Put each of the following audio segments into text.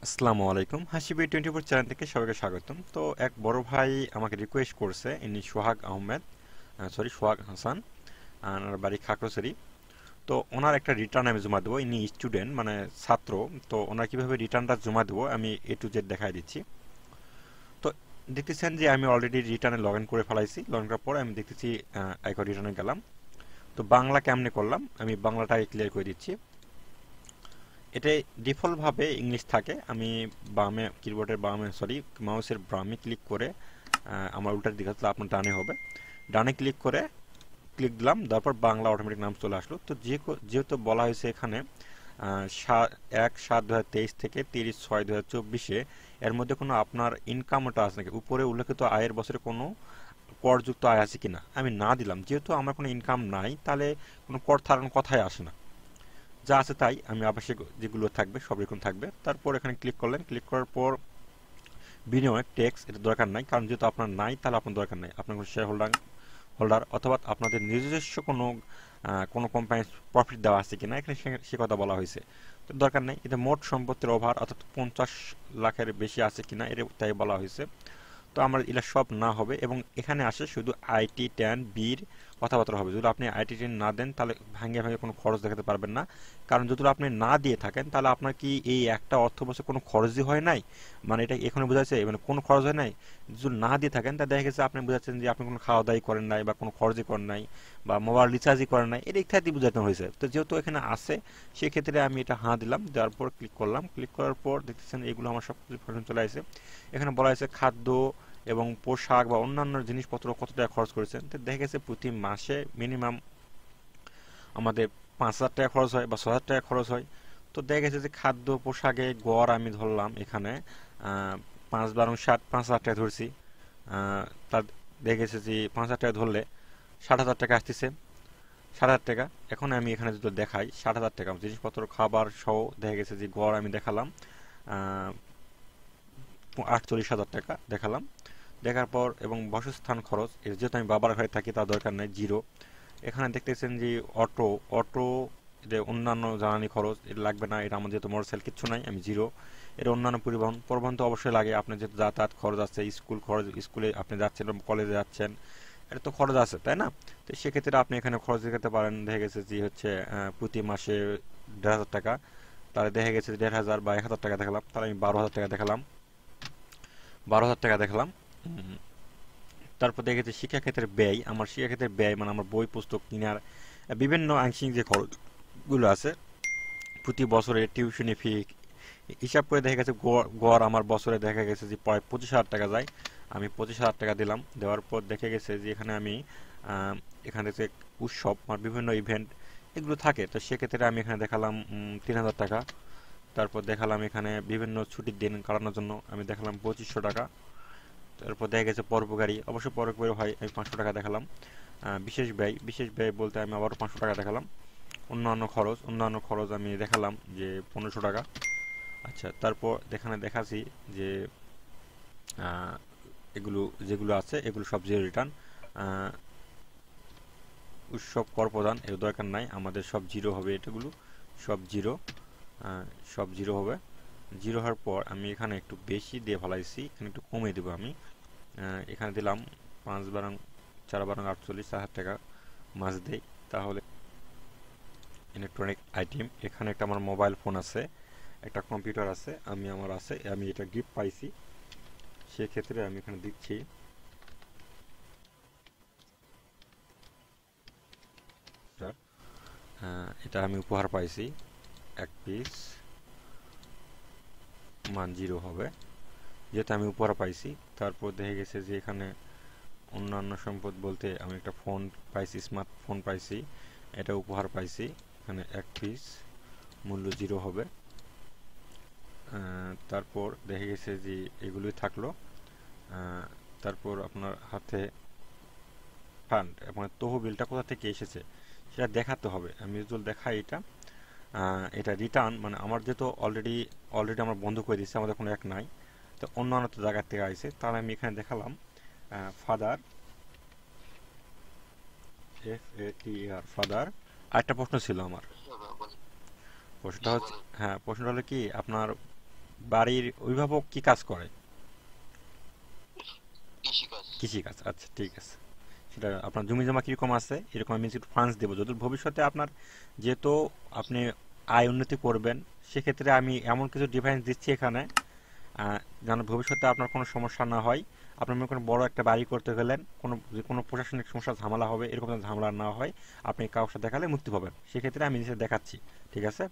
আসসালামু আলাইকুম, হাসিবি 24 চ্যানেল থেকে সবাইকে স্বাগতম। তো এক বড় ভাই আমাকে রিকোয়েস্ট করছে, ইনি সোহাগ আহমেদ, সরি সোহাগ হাসান, আর বাড়ি খাগড়াছড়ি। তো ওনার একটা রিটার্ন আমি জমা দেবো, ইনি স্টুডেন্ট মানে ছাত্র। তো ওনার কিভাবে রিটার্নটা জমা দেবো আমি A to Z দেখাই দিচ্ছি। তো দেখতেছেন যে আমি অলরেডি রিটার্নে লগ ইন করে ফেলাইছি। লগ ইন করার পর আমি দেখতেছি একবার রিটার্নে গেলাম। তো বাংলা কেমনে করলাম আমি বাংলাটাই ক্লিয়ার করে দিচ্ছি। এটাই ডিফল্ট ভাবে ইংলিশ থাকে। আমি বামে কিবোর্ডের বামে সরি মাউসের বামে ক্লিক করে আমার উল্টার দিকে আসলে আপনার ডানে হবে। ডানে ক্লিক করে ক্লিক দিলাম, তারপর বাংলা অটোমেটিক নাম চলে আসলো। তো যেহেতু বলা হয়েছে এখানে 1/7/2023 থেকে 30/6/2024 এর মধ্যে কোনো আপনার ইনকামটা আছে নাকি, উপরে উল্লেখিত আয়ের বছরে কোনো করযুক্ত আয় আছে কিনা আমি না দিলাম। যেহেতু আমার কোনো ইনকাম নাই তাহলে কোনো কর থাকার কথাই আসে না। যা আছে তাই, আমি আবাসিক যেগুলো থাকবে সব রকম থাকবে। তারপর এখানে ক্লিক করলেন, ক্লিক করার পর বিনিয়োগ ট্যাক্স এটা দরকার নাই, কারণ যেহেতু আপনার নাই তাহলে আপনার দরকার নাই। আপনার কোনো শেয়ার হোল্ডার অথবা আপনাদের নিজস্ব কোনো কোম্পানির প্রফিট দেওয়া আছে কিনা এখানে সে কথা বলা হয়েছে। তো দরকার নেই। এটা মোট সম্পত্তির ওভার অর্থাৎ 50 লাখের বেশি আছে কিনা এটা তাই বলা হয়েছে। তো আমার এগুলা সব না হবে এবং এখানে আসে শুধু IT10 বির কথাবার্তা হবে। যদি আপনি IT10 না দেন তাহলে ভাঙে ভাঙে কোনো খরচ দেখাতে পারবেন না। কারণ যদি আপনি না দিয়ে থাকেন তাহলে আপনার কি এই একটা অর্থ বছর কোনো খরচই হয় নাই, মানে এটা এখানে বোঝা যাচ্ছে মানে কোনো খরচ হয় নাই। যদি না দিয়ে থাকেন তা দেখা গেছে আপনি বোঝাচ্ছেন যে আপনি কোনো খাওয়া দাওয়াই করেন নাই বা কোনো খরচই করেন নাই বা মোবাইল রিচার্জই করেন নাই, এটা ইত্যাদি বোঝানো হয়েছে। তো যেহেতু এখানে আসে সেক্ষেত্রে আমি এটা হাঁ দিলাম, দেওয়ার পর ক্লিক করলাম। ক্লিক করার পর দেখতেছেন এগুলো আমার সব কিছু ফাংশন চলে আসে। এখানে বলা হয়েছে খাদ্য এবং পোশাক বা অন্যান্য জিনিসপত্র কত টাকা খরচ করেছেন। তো দেখা গেছে প্রতি মাসে মিনিমাম আমাদের 5,000 টাকা খরচ হয় বা 6,000 টাকা খরচ হয়। তো দেখা গেছে যে খাদ্য পোশাকে গড় আমি ধরলাম এখানে 5 12 60 5,000 টাকা ধরছি। তার দেখা গেছে যে 5,000 টাকা ধরলে 60,000 টাকা আসতেছে। 60,000 টাকা এখন আমি এখানে যদি দেখাই 60,000 টাকা জিনিসপত্র খাবার সহ দেখা গেছে যে গড় আমি দেখালাম 48,000 টাকা দেখালাম। দেখার পর এবং বাসস্থান খরচ যেহেতু আমি বাবার ঘরে থাকি তার দরকার নেই, জিরো। এখানে দেখতেছেন যে অটো অটো যে অন্যান্য জ্বালানি খরচ এটা লাগবে না, এটা আমার যেহেতু মোটরসাইকেল কিচ্ছু নাই আমি জিরো। এর অন্যান্য পরিবহন পরিবহন তো অবশ্যই লাগে, আপনার যেহেতু যাতায়াত খরচ আছে, স্কুল খরচ, স্কুলে আপনি যাচ্ছেন কলেজে যাচ্ছেন, এটা তো খরচ আছে তাই না। তো সেক্ষেত্রে আপনি এখানে খরচ দেখাতে পারেন। দেখা গেছে যে হচ্ছে প্রতি মাসে 1,500 টাকা, তাহলে দেখা গেছে 1,500 বা 1,000 টাকা দেখালাম, তাহলে আমি 12,000 টাকা দেখালাম। 12,000 টাকা দেখালাম। উম, তারপর দেখেছি শিক্ষাক্ষেত্রের ব্যয়, আমার শিক্ষাক্ষেত্রের ব্যয় মানে আমার বই পুস্তক কেনার বিভিন্ন আংশিক যে খরচগুলো আছে, প্রতি বছরে টিউশনি ফি হিসাব করে দেখা গেছে গড় আমার বছরে দেখা গেছে যে প্রায় 25,000 টাকা যায়। আমি 25,000 টাকা দিলাম, দেওয়ার পর দেখে গেছে যে এখানে আমি এখানে যে উৎসব আর বিভিন্ন ইভেন্ট এগুলো থাকে, তো সেক্ষেত্রে আমি এখানে দেখালাম 3,000 টাকা। তারপর দেখালাম এখানে বিভিন্ন ছুটির দিন কাটানোর জন্য আমি দেখালাম 2,500 টাকা। তারপর দেখা গেছে পরোপকারী, অবশ্য পরোপকারী হয় আমি 500 টাকা দেখালাম। বিশেষ ব্যয় বলতে আমি আবার 500 টাকা দেখালাম। অন্যান্য খরচ আমি দেখালাম যে 1,500 টাকা। আচ্ছা, তারপর এখানে দেখাচ্ছি যে আহ, এগুলো যেগুলো আছে এগুলো সব জিরো রিটার্ন। উৎসব কর প্রদান এর দরকার নাই, আমাদের সব জিরো হবে, এটাগুলো সব জিরো। আহ, সব জিরো হবে। জিরো হওয়ার পর আমি এখানে একটু বেশি দিয়ে ফেলাইছি, এখানে একটু কমিয়ে দেবো আমি। এখানে দিলাম 5 12 4 12 48 4,000 টাকা মাস দেই। তাহলে ইলেকট্রনিক আইটেম, এখানে একটা আমার মোবাইল ফোন আছে, একটা কম্পিউটার আছে, আমি এটা গিফট পাইছি, সেক্ষেত্রে আমি এখানে দিচ্ছি। এটা আমি উপহার পাইছি 1 পিস, মান জিরো হবে যেহেতু আমি উপহার পাইছি। তারপর দেখে গেছে যে এখানে অন্যান্য সম্পদ বলতে আমি একটা ফোন পাইছি, স্মার্টফোন পাইছি, এটা উপহার পাইছি। এখানে 1 পিস, মূল্য জিরো হবে। তারপর দেখে গেছে যে এগুলোই থাকলো। আহ, তারপর আপনার হাতে ফান্ড এবং তহবিলটা কোথা থেকে এসেছে সেটা দেখাতে হবে। আমি যদি দেখাই এটা এটা রিটার্ন মানে আমার যেহেতু অলরেডি আমরা বন্ধ করে দিচ্ছি, আমাদের কোনো এক নাই, তো অন্যান্য তো জায়গার থেকে আইছে, তাহলে আমি এখানে দেখালাম ফাদার, FATR ফাদার। আরেকটা প্রশ্ন ছিল আমার, প্রশ্নটা হচ্ছে, হ্যাঁ প্রশ্নটা হলো কি আপনার বাড়ির অভিভাবক কি কাজ করে? কৃষিকাজ। কৃষিকাজ, আচ্ছা ঠিক আছে। সেটা আপনার জমি জমা কিরকম আছে এরকম আমি একটু ফান্ডস দেবো যদি ভবিষ্যতে আপনার, যেহেতু আপনি আয় উন্নতি করবেন, সেক্ষেত্রে আমি এমন কিছু ডিফারেন্স দিচ্ছি এখানে, আহ, যেন ভবিষ্যতে আপনার কোনো সমস্যা না হয়। আপনি মনে করেন বড় একটা বাড়ি করতে গেলেন, কোনো যে কোনো প্রশাসনিক সমস্যা ঝামেলা হবে, এরকম যেন ঝামেলা না হয়, আপনি কারোর সাথে দেখালে মুক্তি পাবেন, সেক্ষেত্রে আমি নিজে দেখাচ্ছি। ঠিক আছে,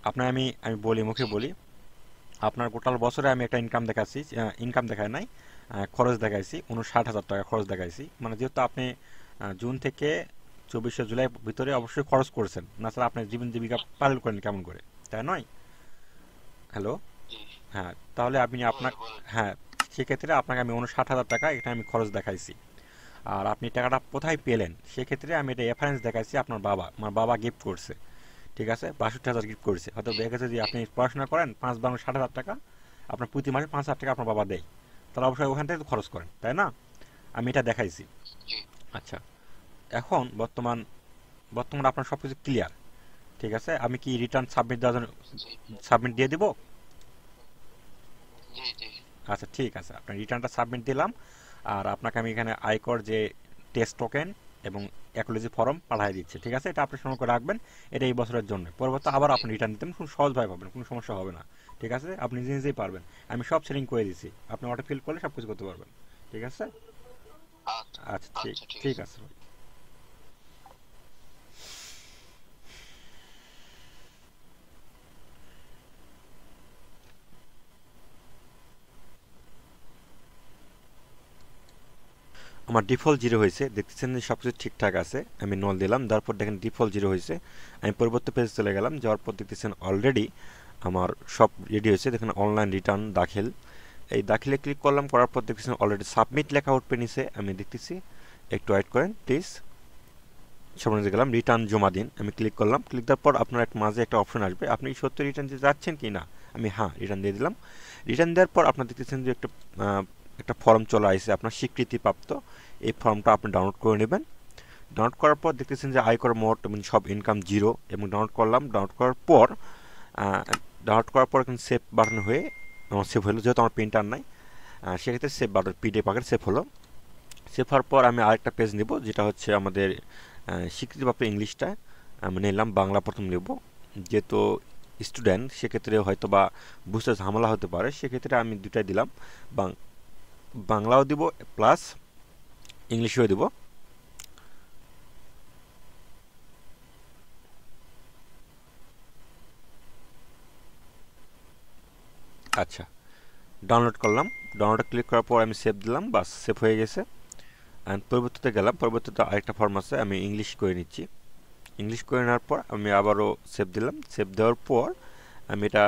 আপনার আমি আমি বলি, মুখে জি জি। বলি, আপনার টোটাল বছরে আমি একটা ইনকাম দেখাচ্ছি, ইনকাম দেখায় নাই, খরচ দেখাইছি 59,000 টাকা খরচ দেখাইছি। মানে যেহেতু আপনি জুন থেকে 24শে জুলাই ভিতরে অবশ্যই খরচ করছেন, না স্যার আপনি জীবন জীবিকা পালন করেন কেমন করে, তাই নয়? হ্যালো। জি। হ্যাঁ, তাহলে আপনি আপনার, বলেন বলেন। হ্যাঁ, সেক্ষেত্রে আপনাকে আমি 59,000 টাকা এখানে আমি খরচ দেখাইছি। আর আপনি টাকাটা কোথায় পেলেন, সেক্ষেত্রে আমি এটা রেফারেন্স দেখাইছি, আপনার বাবা, আমার বাবা গিফট করছে। ঠিক আছে, 62,000 গিফট করছে। হয়তো দেখা গেছে যে আপনি পড়াশোনা করেন 5 বারো 60,000 টাকা, আপনার প্রতি মাসে 5,000 টাকা আপনার বাবা দেয়, তাহলে অবশ্যই ওখান থেকে তো খরচ করেন, তাই না? আমি এটা দেখাইছি। জি আচ্ছা, এখন বর্তমান বর্তমানে আপনার সব কিছু ক্লিয়ার। ঠিক আছে, আমি কি রিটার্ন সাবমিট দেওয়ার জন্য জি সাবমিট দিয়ে দিব? জি। জি আচ্ছা ঠিক আছে, আপনার রিটার্নটা সাবমিট দিলাম। আর আপনাকে আমি এখানে আয়কর যে টেস্ট টোকেন এবং অ্যাকনোলেজ ফর্ম পাঠিয়ে দিচ্ছি। ঠিক আছে, এটা আপনি সময় করে রাখবেন। এটা এই বছরের জন্য, পরবর্তী আবার জি। আপনি রিটার্ন দিতেন, খুব সহজভাবে পাবেন, কোনো সমস্যা হবে না। ঠিক আছে, আপনি নিজে নিজেই পারবেন। আমি সব সেটিং করে দিচ্ছি, আপনি অটো ফিল করলে সব কিছু করতে পারবেন। ঠিক আছে। আচ্ছা। আচ্ছা ঠিক, আচ্ছা ঠিক ঠিক আছে। আছে ভাই। আমার ডিফল্ট জিরো হয়েছে, দেখতেছেন যে সব কিছু ঠিকঠাক আছে। আমি নল দিলাম, তারপর দেখেন ডিফল্ট জিরো হয়েছে। আমি পরবর্তী পেজে চলে গেলাম, যাওয়ার পর দেখতেছেন অলরেডি আমার সব রেডি হয়েছে। দেখেন অনলাইন রিটার্ন দাখিল, এই দাখিলে ক্লিক করলাম, করার পর দেখতেছেন অলরেডি সাবমিট লেখা উঠবে নিচে, আমি দেখতেছি। একটু ওয়েট করেন প্লিজ। সামনে গেলাম, রিটার্ন জমা দিন, আমি ক্লিক করলাম। ক্লিক দেওয়ার পর আপনার এক মাঝে একটা অপশন আসবে, আপনি সত্য রিটার্ন দিতে যাচ্ছেন কি না। আমি হ্যাঁ রিটার্ন দিয়ে দিলাম। রিটার্ন দেওয়ার পর আপনার দেখতেছেন যে একটা ফর্ম চলে আসছে আপনার স্বীকৃতিপ্রাপ্ত। এই ফর্মটা আপনি ডাউনলোড করে নেবেন। ডাউনলোড করার পর দেখতেছেন যে আয়কর মোট এবং সব ইনকাম জিরো, এবং ডাউনলোড করলাম। ডাউনলোড করার পর এখানে সেভ বাটন হয়ে আমার সেভ হলো, যেহেতু আমার প্রিন্টার নাই, সেক্ষেত্রে সেভ বাটন পিডিএফ আকারে সেভ হলো। সেভ হওয়ার পর আমি আরেকটা পেজ নিব, যেটা হচ্ছে আমাদের স্বীকৃতিপ্রাপ্ত ইংলিশটা আমি নিলাম, বাংলা প্রথম নেব। যেহেতু স্টুডেন্ট, সেক্ষেত্রে হয়তো বা বুঝতে ঝামেলা হতে পারে, সেক্ষেত্রে আমি দুটাই দিলাম, বাংলাও দিব প্লাস ইংলিশও দিব। আচ্ছা, ডাউনলোড করলাম। ডাউনলোডে ক্লিক করার পর আমি সেভ দিলাম, বাস সেভ হয়ে গেছে। অ্যান্ড পরবর্তীতে গেলাম, পরবর্তীতে আরেকটা ফর্ম আছে, আমি ইংলিশ করে নিচ্ছি। ইংলিশ করে নেওয়ার পর আমি আবারও সেভ দিলাম। সেভ দেওয়ার পর আমি এটা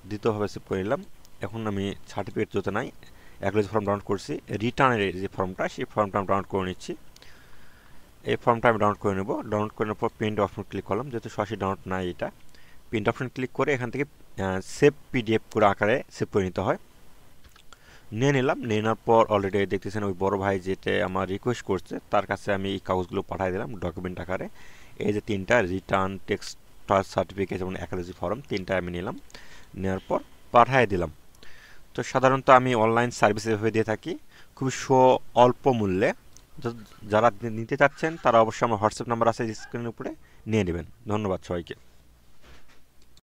দ্বিতীয়ভাবে সেভ করে নিলাম। এখন আমি সার্টিফিকেট যত নাই অ্যাকনোলেজ ফর্ম ডাউনলোড করছি, রিটার্নের যে ফর্মটা, সেই ফর্মটা আমি ডাউনলোড করে নিচ্ছি। এই ফর্মটা আমি ডাউনলোড করে নেব। ডাউনলোড করে নেওয়ার পর প্রিন্ট অপশন ক্লিক করলাম, যেহেতু সরাসরি ডাউনলোড নাই এটা। প্রিন্ট অপশন ক্লিক করে এখান থেকে সেভ পিডিএফ করে আকারে সেভ করে নিতে হয়। নিয়ে নিলাম। নিয়ে নেওয়ার পর অলরেডি দেখতেছেন ওই বড় ভাই যেটা আমার রিকোয়েস্ট করছে, তার কাছে আমি এই কাগজগুলো পাঠিয়ে দিলাম ডকুমেন্ট আকারে। এই যে তিনটা রিটার্ন, টেক্সট সার্টিফিকেট এবং অ্যাকনোলেজ ফর্ম, তিনটা আমি নিলাম। নেওয়ার পর পাঠিয়ে দিলাম। তো সাধারণত আমি অনলাইন সার্ভিস এভাবে দিয়ে থাকি, খুবই অল্প মূল্যে। যারা নিতে চাচ্ছেন তারা অবশ্যই আমার হোয়াটসঅ্যাপ নাম্বার আছে স্ক্রিনের উপরে, নিয়ে নেবেন। ধন্যবাদ সবাইকে।